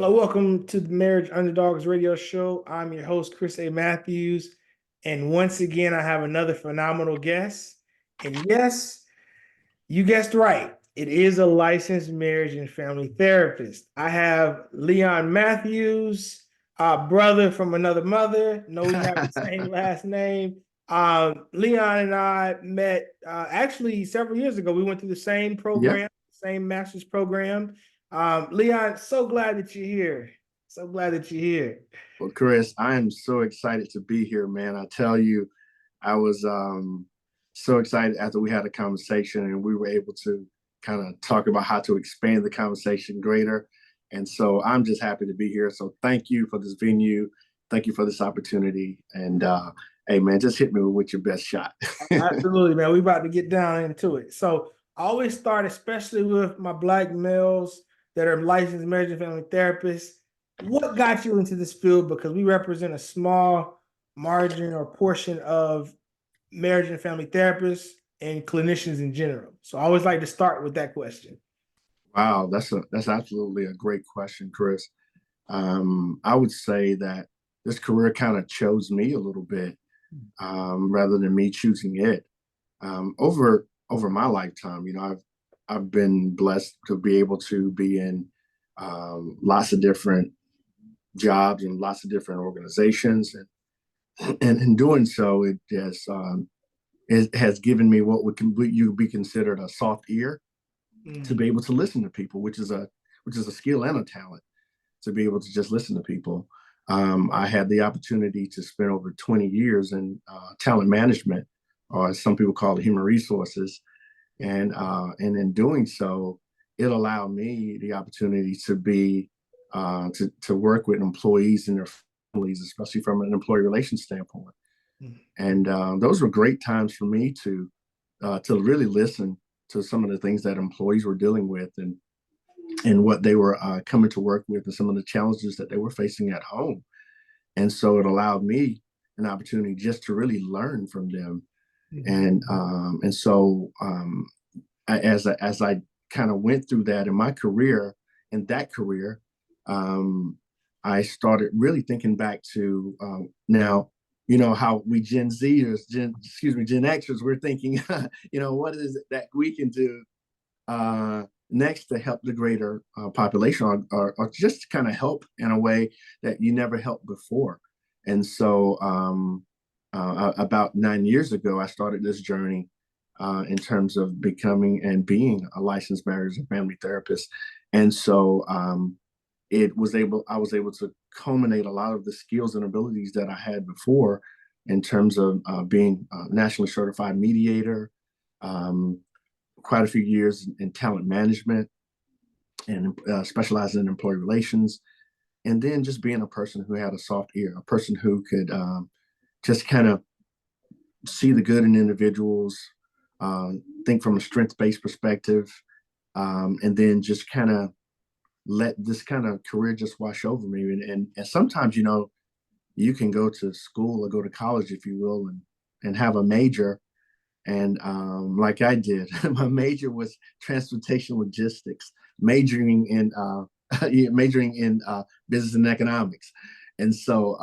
Hello, welcome to the Marriage Underdogs radio show. I'm your host, Chris A. Matthews. And once again, I have another phenomenal guest. And yes, you guessed right. It is a licensed marriage and family therapist. I have Leon Matthews, brother from another mother. No, we have the same last name. Leon and I met actually several years ago. We went through the same Yep. program, same master's program. Leon, so glad that you're here. So glad that you're here. Well, Chris, I am so excited to be here, man. I tell you, I was so excited after we had a conversation and we were able to kind of talk about how to expand the conversation greater. And so I'm just happy to be here. So thank you for this venue. Thank you for this opportunity. And hey, man, just hit me with your best shot. Absolutely, man. We about to get down into it. So I always start, especially with my Black males that are licensed marriage and family therapists. What got you into this field? Because we represent a small margin or portion of marriage and family therapists and clinicians in general. So I always like to start with that question. Wow, that's absolutely a great question, Chris. I would say that this career kind of chose me a little bit rather than me choosing it. Over my lifetime, I've been blessed to be able to be in lots of different jobs and lots of different organizations, and in doing so, it has given me what you be considered a soft ear to be able to listen to people, which is a skill and a talent to be able to just listen to people. I had the opportunity to spend over 20 years in talent management, or as some people call it, human resources. And in doing so, it allowed me the opportunity to be to work with employees and their families, especially from an employee relations standpoint. And those were great times for me to really listen to some of the things that employees were dealing with and what they were coming to work with and some of the challenges that they were facing at home. And so it allowed me an opportunity just to really learn from them. And so as I kind of went through that in my career, in that career, I started really thinking back to now, how we Gen Zers, Gen Xers, we're thinking, what is it that we can do next to help the greater population, or just to kind of help in a way that you never helped before. And so about 9 years ago, I started this journey in terms of becoming and being a licensed marriage and family therapist. And so I was able to culminate a lot of the skills and abilities that I had before in terms of being a nationally certified mediator, quite a few years in talent management and specializing in employee relations. And then just being a person who had a soft ear, a person who could just kind of see the good in individuals, think from a strength-based perspective, and then just kind of let this kind of career just wash over me. And sometimes, you can go to school or go to college, if you will, and have a major. And like I did, my major was transportation logistics, majoring in business and economics. And so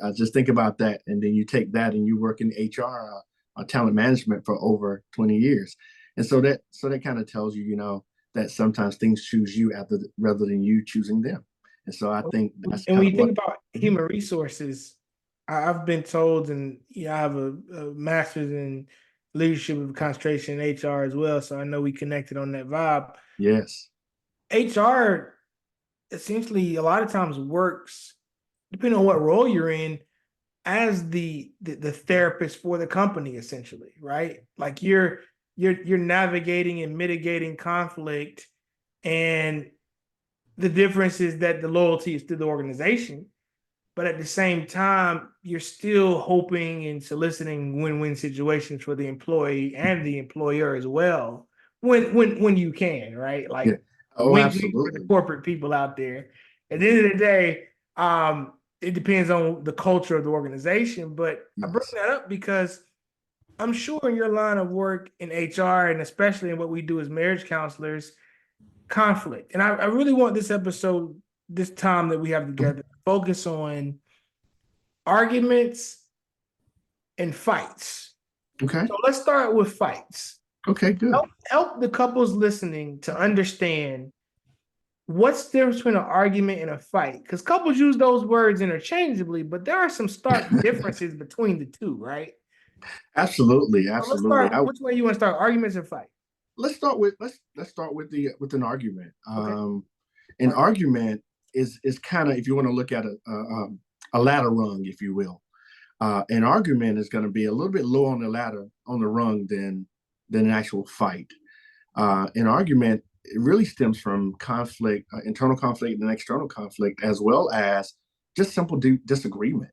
I just think about that, and then you take that and you work in HR, talent management for over 20 years, and so that kind of tells you, that sometimes things choose you rather than you choosing them. And so I think that's And when kind you of think what. about human resources, I've been told, and I have a master's in leadership with concentration in HR as well. So I know we connected on that vibe. Yes. HR essentially a lot of times works, depending on what role you're in, as the therapist for the company, essentially, right? Like you're navigating and mitigating conflict, and the difference is that the loyalty is to the organization, but at the same time, you're still hoping and soliciting win-win situations for the employee and the employer as well, when you can, right? Yeah. Like Oh, wink wink for the absolutely. corporate people out there. At the end of the day, it depends on the culture of the organization. But I bring Yes. that up because I'm sure in your line of work in HR, and especially in what we do as marriage counselors, conflict. And I really want this episode this time that we have together focus on arguments and fights. Okay. So let's start with fights. Okay, good. Help the couples listening to understand what's the difference between an argument and a fight. Because couples use those words interchangeably, but there are some stark differences between the two, right? Absolutely, So let's absolutely. start. Which way you want to start? Arguments and fight. Let's start with the with an argument. Okay. An argument is kind of, if you want to look at a ladder rung, if you will. An argument is going to be a little bit lower on the ladder on the rung than an actual fight. An argument, it really stems from conflict, internal conflict and external conflict, as well as just simple disagreement.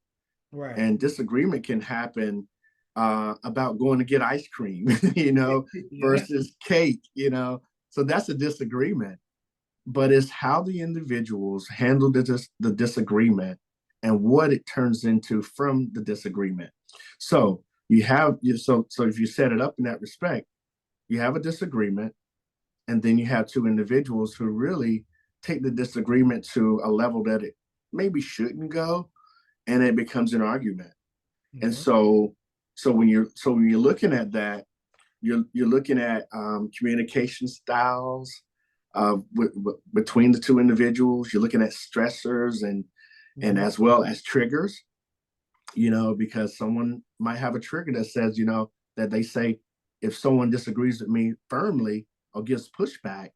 Right. And disagreement can happen about going to get ice cream, Yeah. versus cake, So that's a disagreement. But it's how the individuals handle the disagreement and what it turns into from the disagreement. So so if you set it up in that respect, you have a disagreement, and then you have two individuals who really take the disagreement to a level that it maybe shouldn't go, and it becomes an argument. And Mhm. so when you're looking at that, you're looking at communication styles between the two individuals. You're looking at stressors and Mhm. as well as triggers. Because someone might have a trigger that says, that they say, if someone disagrees with me firmly or gives pushback,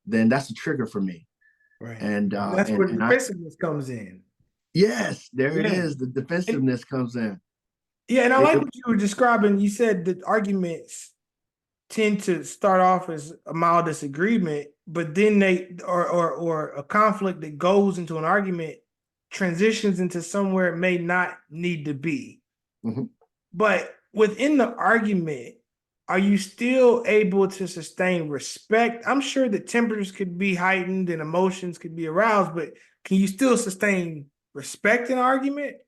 then that's a trigger for me. Right. And And that's where and I defensiveness comes in. yes, there it Yeah. is. The And defensiveness comes in. yeah, and I It, like it, what you were describing. You said that arguments tend to start off as a mild disagreement, but then or a conflict that goes into an argument transitions into somewhere it may not need to be. mhm. But within the argument, are you still able to sustain respect? I'm sure that temperatures could be heightened and emotions could be aroused, but can you still sustain respect in argument?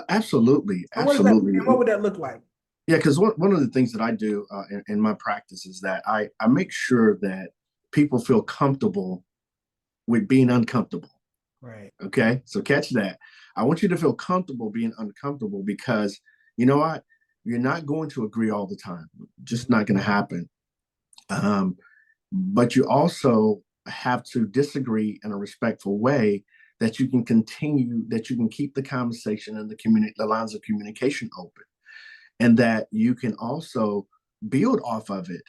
Absolutely, And what does that? absolutely. And what would that look like? Yeah, because one of the things that I do in my practice is that I make sure that people feel comfortable with being uncomfortable. Right. Okay, so catch that. I want you to feel comfortable being uncomfortable, because you know what? You're not going to agree all the time. Just Mhm. not going to happen. Um, but you also have to disagree in a respectful way, that you can keep the conversation and the lines of communication open, and that you can also build off of it,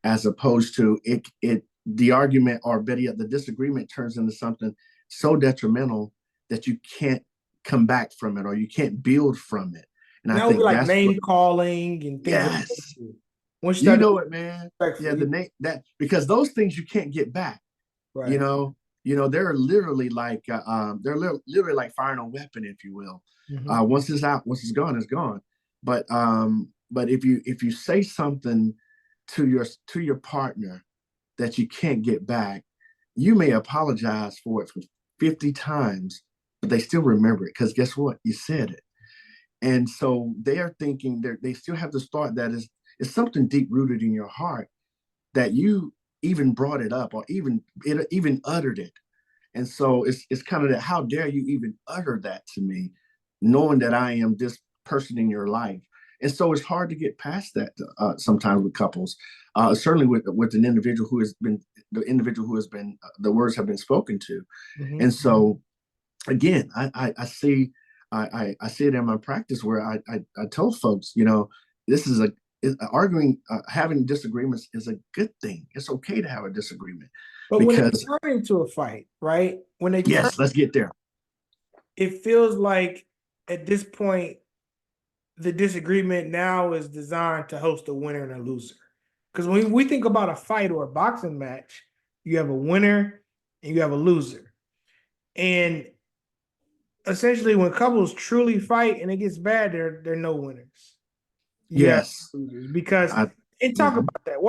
as opposed to the argument, or better yet, the disagreement turns into something so detrimental that you can't come back from it, or you can't build from it. And And I that would be think like that's what. name calling and things of that Yes, nature. Once you you start to know be it, man. respectful, Yeah, yeah. because those things you can't get back. you Right. know they're literally like literally like firing a weapon, if you will. Mhm. Once it's out, once it's gone, it's gone. But if you say something to your partner that you can't get back, you may apologize for it for 50 times, but they still remember it, because guess what, you said it. And so they are thinking, they still have this thought that is something deep rooted in your heart, that you even brought it up, or even uttered it. And so it's kind of that, how dare you even utter that to me, knowing that I am this person in your life. And so it's hard to get past that sometimes with couples, certainly with an individual who has been the words have been spoken to. Mhm. And so again, I see I see it in my practice, where I tell folks, this arguing, having disagreements is a good thing. It's okay to have a disagreement, But when they because turn into a fight, right? When they turn, yes, let's get there. it feels like at this point, the disagreement now is designed to host a winner and a loser. Because when we think about a fight or a boxing match, you have a winner and you have a loser. And essentially, when couples truly fight and it gets bad, they're no winners. You have Yes. losers because I, and talk mhm. about that.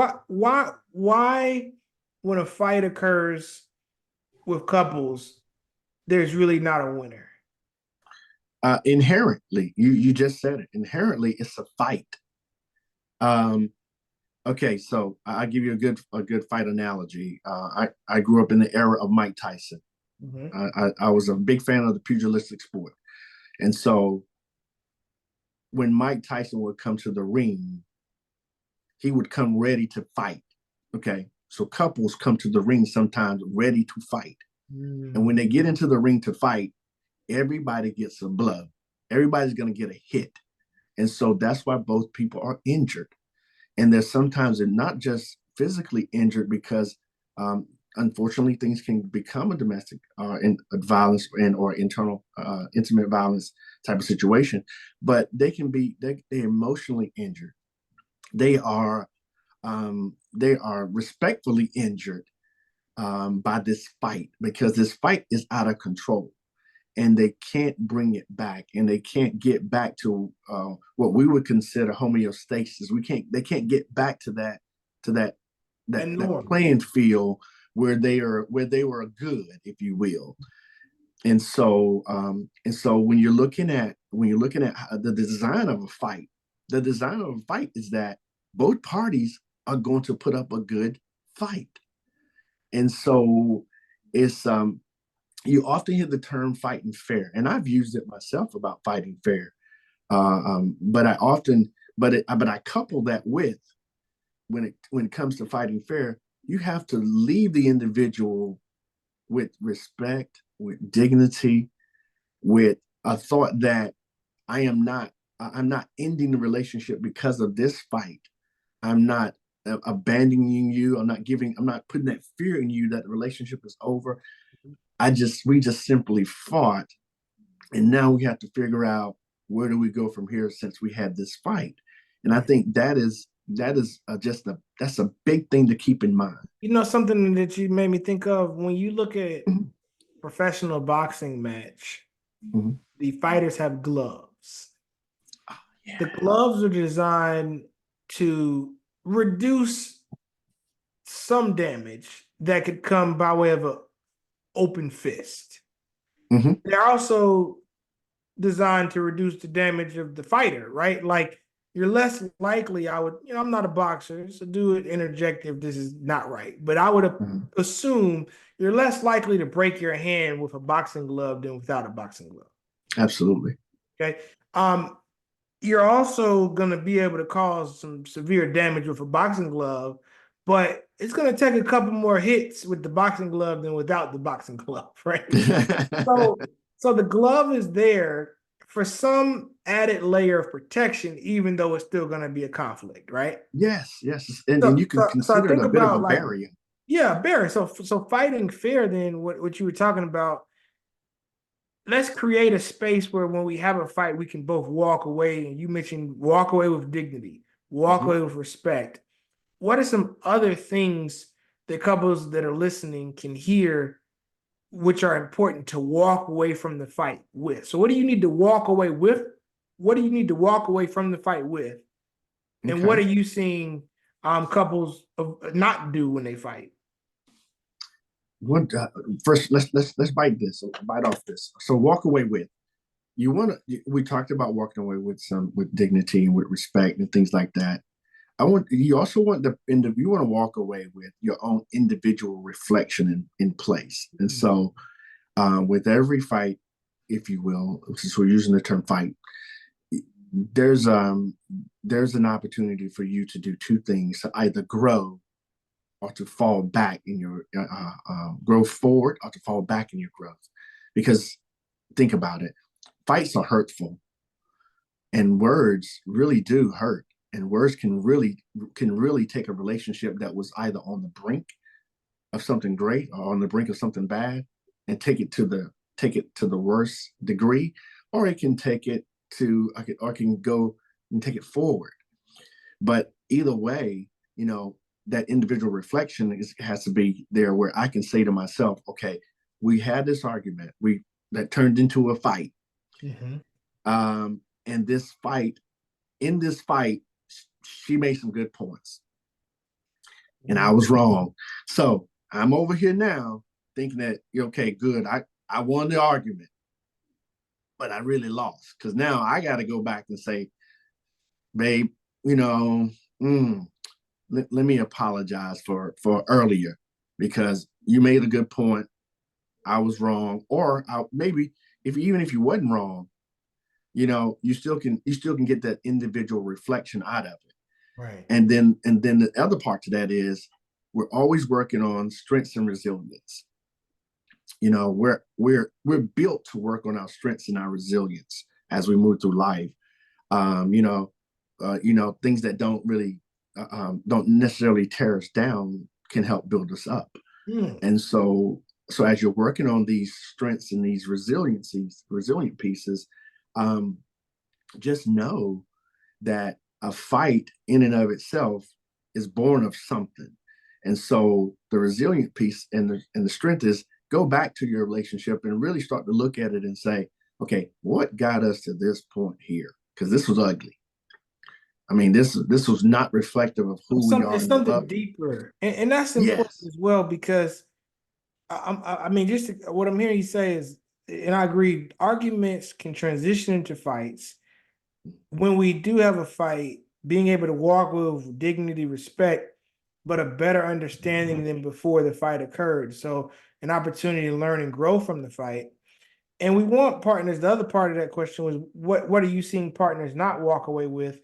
Why when a fight occurs with couples, there's really not a winner. Inherently, you just said it. Inherently, it's a fight. Um, okay, so I'll give you a good fight analogy. I grew up in the era of Mike Tyson. Mhm. I was a big fan of the pugilistic sport. And so when Mike Tyson would come to the ring, he would come ready to fight. Okay. So couples come to the ring sometimes ready to fight. And when Mm. they get into the ring to fight, everybody gets a blow. Everybody's going to get a hit. And so that's why both people are injured. And there's sometimes they're not just physically injured because unfortunately things can become a domestic violence and or internal intimate violence type of situation, but they're emotionally injured. They are respectfully injured by this fight because this fight is out of control and they can't bring it back and they can't get back to what we would consider homeostasis. They can't get back to that And that norm. playing field where they were good, if you will. And so when you're looking at the design of a fight, the design of a fight is that both parties are going to put up a good fight. And so it's you often hear the term fighting fair, and I've used it myself about fighting fair. But I often, but I couple that with when it comes to fighting fair, you have to leave the individual with respect, with dignity, with a thought that I'm not ending the relationship because of this fight. I'm not abandoning you. I'm not putting that fear in you that the relationship is over. We just simply fought, and now we have to figure out where do we go from here since we had this fight. And I Right. think that's a big thing to keep in mind. Something that you made me think of when you look at Mhm. professional boxing match, Mhm. the fighters have gloves. Yeah. The gloves are designed to reduce some damage that could come by way of an open fist. Hmm. They're also designed to reduce the damage of the fighter, right? Like you're less likely, I'm not a boxer, so do it interject if this is not right, but I would Hmm. assume you're less likely to break your hand with a boxing glove than without a boxing glove. Absolutely. Okay. Um, you're also going to be able to cause some severe damage with a boxing glove, but it's going to take a couple more hits with the boxing glove than without the boxing glove, right? So, so the glove is there for some added layer of protection, even though it's still going to be a conflict, right? Yes, yes, and So, you can so I consider it think a bit of a about like, barrier. yeah, Barry. So fighting fair, then what you were talking about, let's create a space where when we have a fight, we can both walk away. And you mentioned walk away with dignity, walk Mhm. away with respect. What are some other things that couples that are listening can hear, which are important to walk away from the fight with? So, what do you need to walk away with? What do you need to walk away from the fight with? And what Okay. are you seeing couples not do when they fight? What first? Let's bite off this. So walk away with. You want to. We talked about walking away with dignity and with respect and things like that. You also want you want to walk away with your own individual reflection in place. And so with every fight, if you will, since we're using the term fight, there's um there's an opportunity for you to do two things: to either grow or to fall back in your grow forward or to fall back in your growth. Because think about it, fights are hurtful, and words really do hurt, and words can really take a relationship that was either on the brink of something great or on the brink of something bad and take it to the worst degree, or it can take it to or can go and take it forward. But either way, that individual reflection has to be there where I can say to myself, okay, we had this argument, we that turned into a fight. Mhm. And in this fight, she made some good points, and I Mhm. was wrong. So I'm over here now thinking that okay, good. I won the argument, but I really lost because now I got to go back and say, babe, you know, mm, let me apologize for earlier because you made a good point. I was wrong, or maybe if even if you wasn't wrong, you still can get that individual reflection out of it. Right. And then the other part to that is we're always working on strengths and resilience. We're built to work on our strengths and our resilience as we move through life. um, you know, things that don't necessarily tear us down can help build us up. Mm. And so as you're working on these strengths and these resilient pieces, um, just know that a fight in and of itself is born of something. And so the resilient piece and the strength is go back to your relationship and really start to look at it and say, okay, what got us to this point here? Because this was ugly. I mean, this was not reflective of who we are It's in the something love. deeper, and that's important Yes. as well because I mean, what I'm hearing you say is, and I agree, arguments can transition into fights. When we do have a fight, being able to walk with dignity, respect, but a better understanding than before the fight occurred. So, an opportunity to learn and grow from the fight. And we want partners. The other part of that question was, what are you seeing partners not walk away with?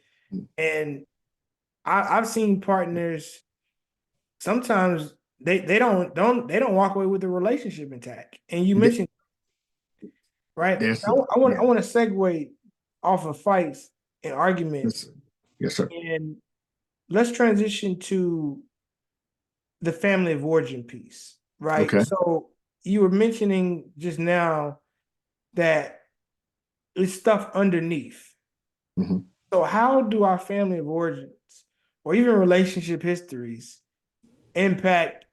And I've seen partners sometimes they don't walk away with the relationship intact. And you Th- mentioned, right? There's I yeah. want to segue off of fights and arguments, Yes, yes, sir. and let's transition to the family of origin piece, right? Okay. So you were mentioning just now that it's stuff underneath. Mhm. So how do our family of origins or even relationship histories impact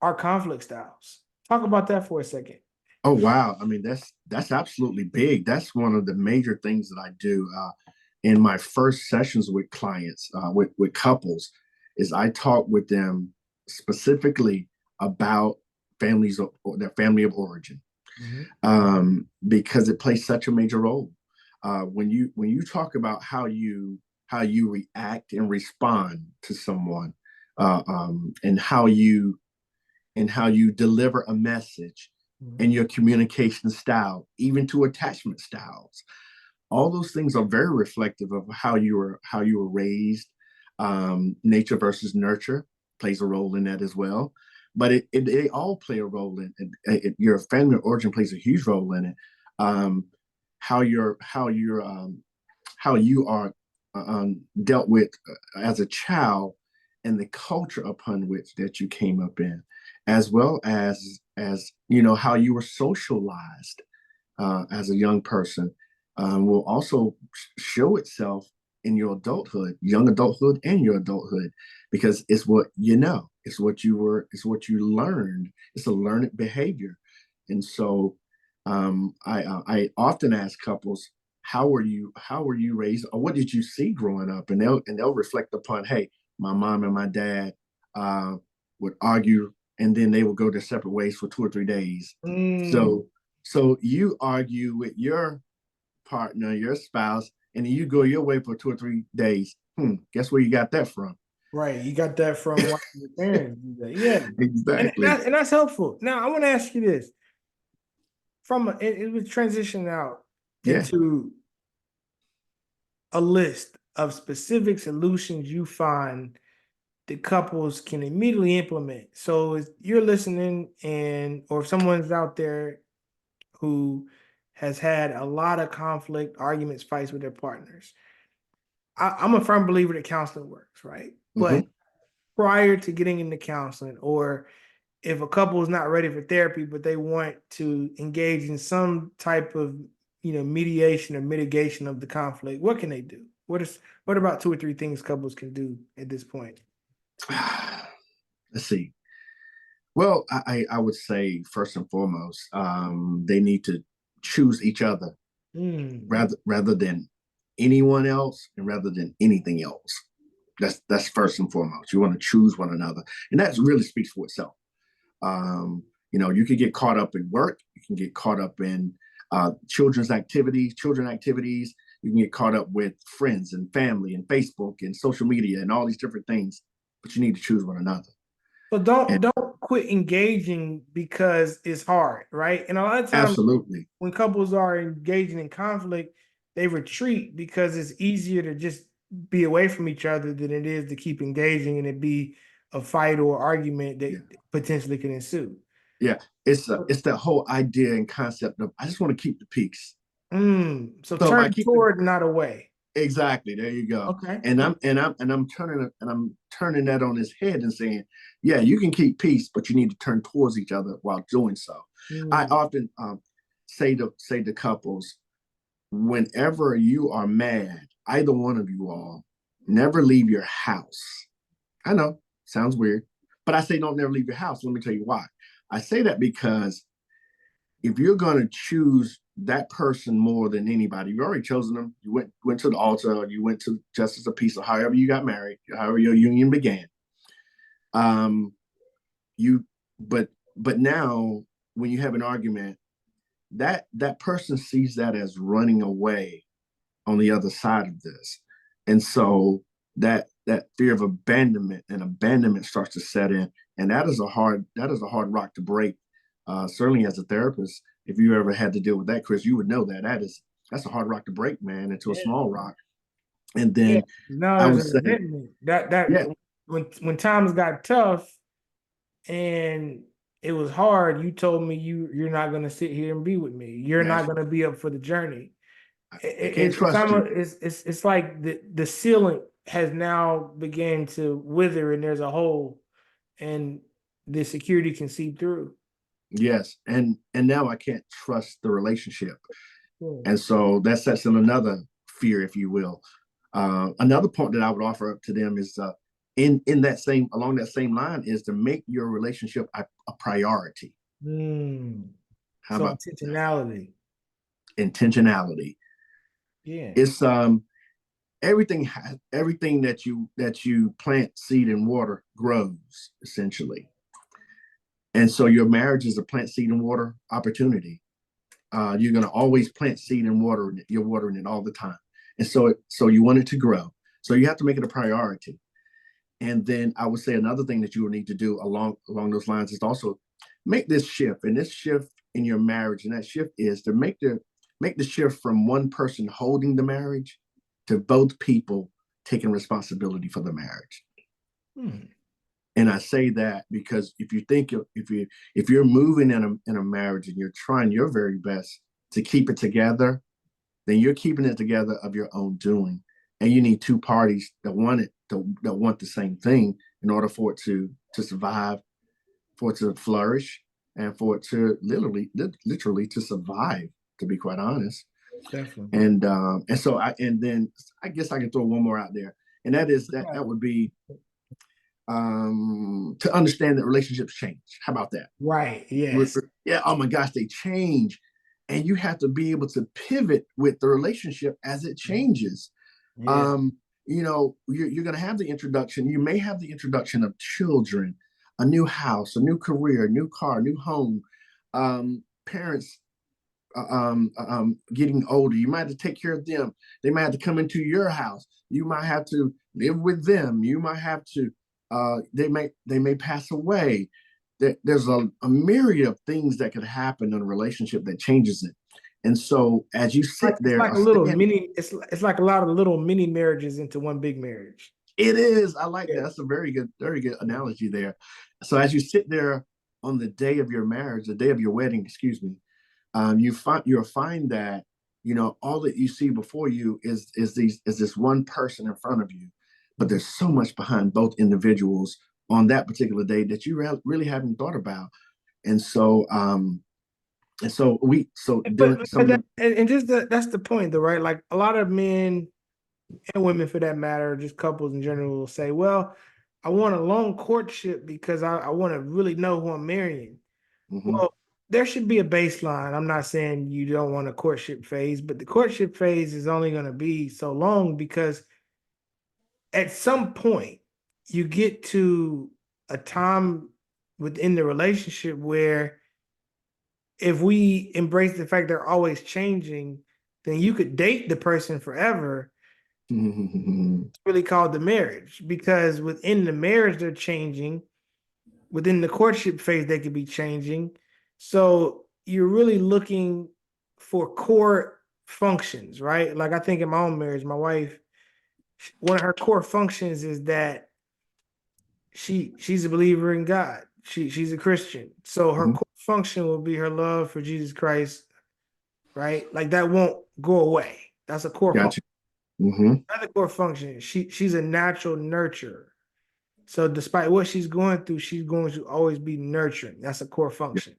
our conflict styles? Talk about that for a second. Oh wow. I mean, that's absolutely big. That's one of the major things that I do in my first sessions with clients, with couples, is I talk with them specifically about families or their family of origin, Mhm. because it plays such a major role. When you talk about how you react and respond to someone, and how you deliver a message Mhm. and your communication style, even to attachment styles. All those things are very reflective of how you were raised. Nature versus nurture plays a role in that as well. But they all play a role in it. Your family of origin plays a huge role in it. Um, how you are dealt with as a child, and the culture upon which that you came up in, as well as how you were socialized as a young person, will also show itself in your adulthood, young adulthood, and your adulthood, because it's what it's what you learned. It's a learned behavior. And so I often ask couples, how were you raised, or what did you see growing up? And they'll reflect upon, hey, my mom and my dad uh, would argue, and then they would go their separate ways for 2 or 3 days. Mm, So you argue with your partner, your spouse, and then you go your way for 2 or 3 days. Guess where you got that from? right. You got that from watching your parents do that. Yeah. Exactly. And that's helpful. Now I want to ask you this. It was transition out Yeah. into a list of specific solutions you find the couples can immediately implement. So if you're listening and or if someone's out there who has had a lot of conflict, arguments, fights with their partners, I'm a firm believer that counseling works, right? Mm-hmm. But prior to getting into counseling, or if a couple is not ready for therapy, but they want to engage in some type of mediation or mitigation of the conflict, what can they do? What about two or three things couples can do at this point? Let's see. Well, I would say first and foremost, they need to choose each other Mm, rather than anyone else, and rather than anything else. That's first and foremost. You want to choose one another, and that really speaks for itself. You can get caught up in work. You can get caught up in children activities. You can get caught up with friends and family and Facebook and social media and all these different things. But you need to choose one another. So don't quit engaging because it's hard, right? And a lot of times Absolutely. when couples are engaging in conflict, they retreat because it's easier to just be away from each other than it is to keep engaging and it be a fight or argument Yeah. that potentially can ensue. Yeah. It's that whole idea and concept of I just want to keep the peace. So So if I turn keep the toward, not away. exactly, there you go. Okay. And I'm turning that on his head and saying, yeah, you can keep peace, but you need to turn towards each other while doing so. I Mm, often say to couples, whenever you are mad, either one of you all, never leave your house. I know, sounds weird, but I say don't never leave your house. Let me tell you why. I say that because if you're going to choose that person more than anybody, you've already chosen them. You went to the altar, you went to justice of peace, or however you got married, however your union began. Um, you, but now when you have an argument, that person sees that as running away on the other side of this, and so that fear of abandonment starts to set in, and that is a hard rock to break. Certainly, as a therapist, if you ever had to deal with that, Chris, you would know that's a hard rock to break, man, into a yeah. small rock. And Yeah. then Now I there's would a say, resentment that yeah, when times got tough and it was hard, you told me you're not gonna sit here and be with me. You're not that's gonna be up for the journey. I can't It's trust you. almost it's like the ceiling has now began to wither and there's a hole and the security can seep through. Yes, and now I can't trust the relationship, Yeah. and so that sets in another fear, if you will. Another point that I would offer up to them is in that same along that same line is to make your relationship a priority. Mm. How So about intentionality. intentionality? Yeah. It's everything that you plant, seed, and water grows essentially, and so your marriage is a plant, seed, and water opportunity. You're going to always plant seed and water in it. You're watering it all the time, and so you want it to grow. So you have to make it a priority. And then I would say another thing that you will need to do along those lines is also make this shift, and this shift in your marriage, and that shift is to make the shift from one person holding the marriage to both people taking responsibility for the marriage. Hmm. And I say that because if you're moving in a marriage and you're trying your very best to keep it together, then you're keeping it together of your own doing. And you need two parties that want the same thing in order for it to survive, for it to flourish, and for it to literally to survive. To be quite honest, Definitely. and then I guess I can throw one more out there, and that is that would be to understand that relationships change. How about that? Right. Yes. Yeah, oh my gosh, they change. And you have to be able to pivot with the relationship as it changes. Yeah. Um, you're going to have the introduction. You may have the introduction of children, a new house, a new career, a new car, new home, parents getting older. You might have to take care of them. They might have to come into your house. You might have to live with them. You might have to. They may pass away. There's a myriad of things that could happen in a relationship that changes it. And so as you Like sit it's there, like a little mini. It's like a lot of little mini marriages into one big marriage. it is. I like that. Yeah. That's a very good analogy there. So as you sit there on the day of your marriage, the day of your wedding, excuse me, you'll find that all that you see before you is this one person in front of you, but there's so much behind both individuals on that particular day that you really haven't thought about. And so during some But of the and just that's the point though, right? Like a lot of men and women for that matter, just couples in general will say, well, I want a long courtship because I want to really know who I'm marrying. mhm, Well, there should be a baseline. I'm not saying you don't want a courtship phase, but the courtship phase is only going to be so long because at some point you get to a time within the relationship where if we embrace the fact they're always changing, then you could date the person forever. mhm, It's really called the marriage because within the marriage they're changing, within the courtship phase, they could be changing. So you're really looking for core functions, right? Like I think in my own marriage, my wife, one of her core functions is that she's a believer in God. She's a Christian. So her Mhm. core function will be her love for Jesus Christ, right? Like that won't go away. That's a core function. Gotcha. Hmm. Another core function, she's a natural nurturer. So despite what she's going through, she's going to always be nurturing. That's a core Yeah, function.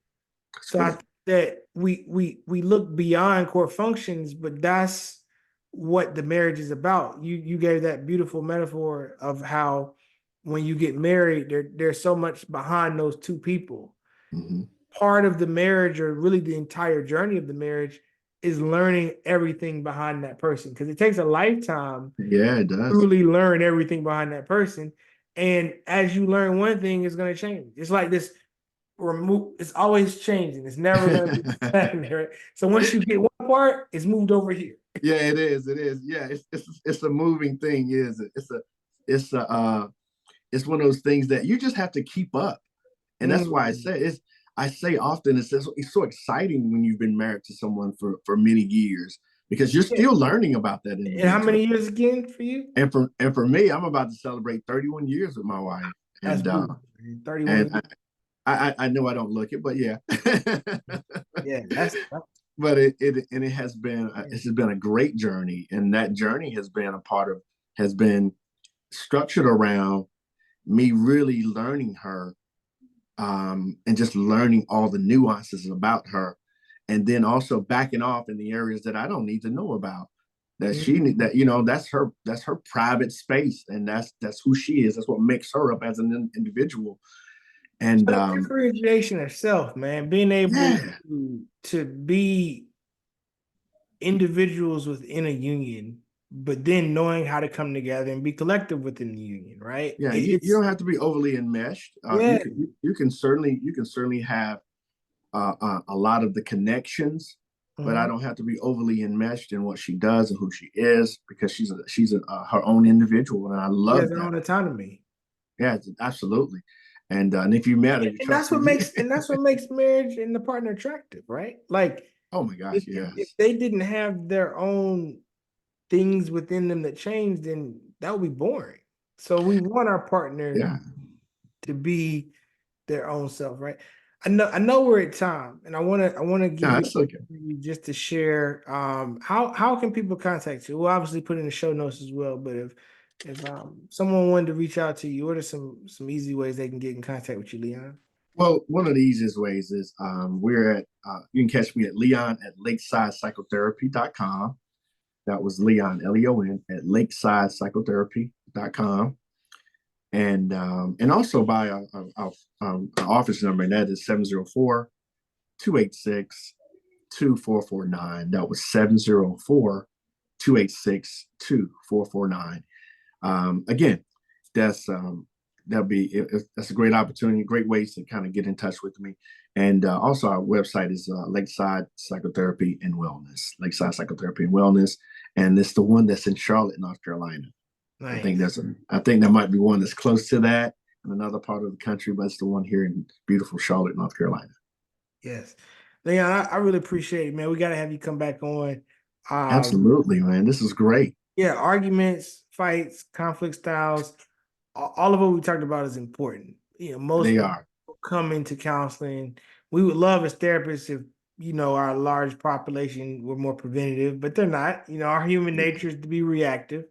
that's So I good. think that we look beyond core functions, but that's what the marriage is about. You gave that beautiful metaphor of how when you get married, there's so much behind those two people. Hmm. Part of the marriage, or really the entire journey of the marriage, is learning everything behind that person. Because it takes a lifetime Yeah, it to does. really learn everything behind that person. And as you learn one thing, it's going to change. It's like this remove, it's always changing. It's never going to be stagnant. Right? So once you get one part, it's moved over here. Yeah, it is. It is. Yeah, it's a moving thing. Is it? It's a it's one of those things that you just have to keep up, and that's why I Mm. say it's. I say often it's so exciting when you've been married to someone for many years because you're Yeah. still learning about that And how individual. many years again for you? And for me, I'm about to celebrate 31 years with my wife, That's and beautiful. Man. 31 and years. I know I don't look it, but yeah. Yeah, that's But it has been yeah. it's been a great journey, and that journey has been structured around me really learning her, and just learning all the nuances about her, and then also backing off in the areas that I don't need to know about. That she Mhm. that that's her private space, and that's who she is. That's what makes her up as an individual. And So the differentiation itself, man, being able yeah, to be individuals within a union, but then knowing how to come together and be collective within the union, right? yeah, you It's don't have to be overly enmeshed. yeah. You can certainly have a lot of the connections, but I Mhm. don't have to be overly enmeshed in what she does and who she is because her own individual, and I She has love her that. own autonomy. Yeah, absolutely. And if you met her, you And that's trust what me. makes marriage and the partner attractive, right? Like Oh my gosh, if yes, they didn't have their own things within them that changed, then that would be boring. So we want our partner yeah. to be their own self, right? I know we're at time, and I wanna No, give you that's okay. just to share how can people contact you? We'll obviously put in the show notes as well, but if someone wanted to reach out to you, what are some easy ways they can get in contact with you, Leon? Well, one of the easiest ways is we're at you can catch me at Leon at lakesidepsychotherapy.com. That was Leon Leon at lakesidepsychotherapy.com. And also by our office number, and that is 704-286-2449. That was 704-286-2449. Again, that's that's a great opportunity, great ways to kind of get in touch with me. And also, our website is Lakeside Psychotherapy and Wellness, Lakeside Psychotherapy and Wellness, and it's the one that's in Charlotte, North Carolina. Nice. I think that might be one that's close to that in another part of the country, but it's the one here in beautiful Charlotte, North Carolina. Yes. Leon, I really appreciate it, man. We gotta have you come back on. Um, Absolutely, man. This is great. yeah, arguments, fights, conflict styles, all of what we talked about is important. Most They people are. come into counseling. We would love as therapists if our large population were more preventative, but they're not. Our human nature is to be reactive.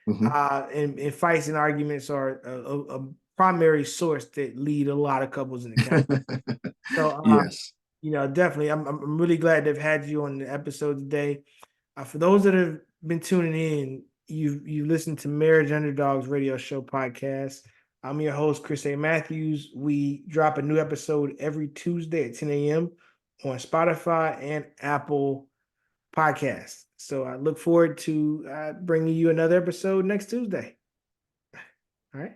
Mm-hmm. And fights and arguments are a primary source that lead a lot of couples into counseling. So, Yes. definitely, I'm really glad to have had you on the episode today. For those that have been tuning in, you listened to Marriage Underdogs Radio Show podcast. I'm your host, Chris A. Matthews. We drop a new episode every Tuesday at 10 a.m. on Spotify and Apple Podcasts. So I look forward to bringing you another episode next Tuesday. All right.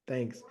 Thanks.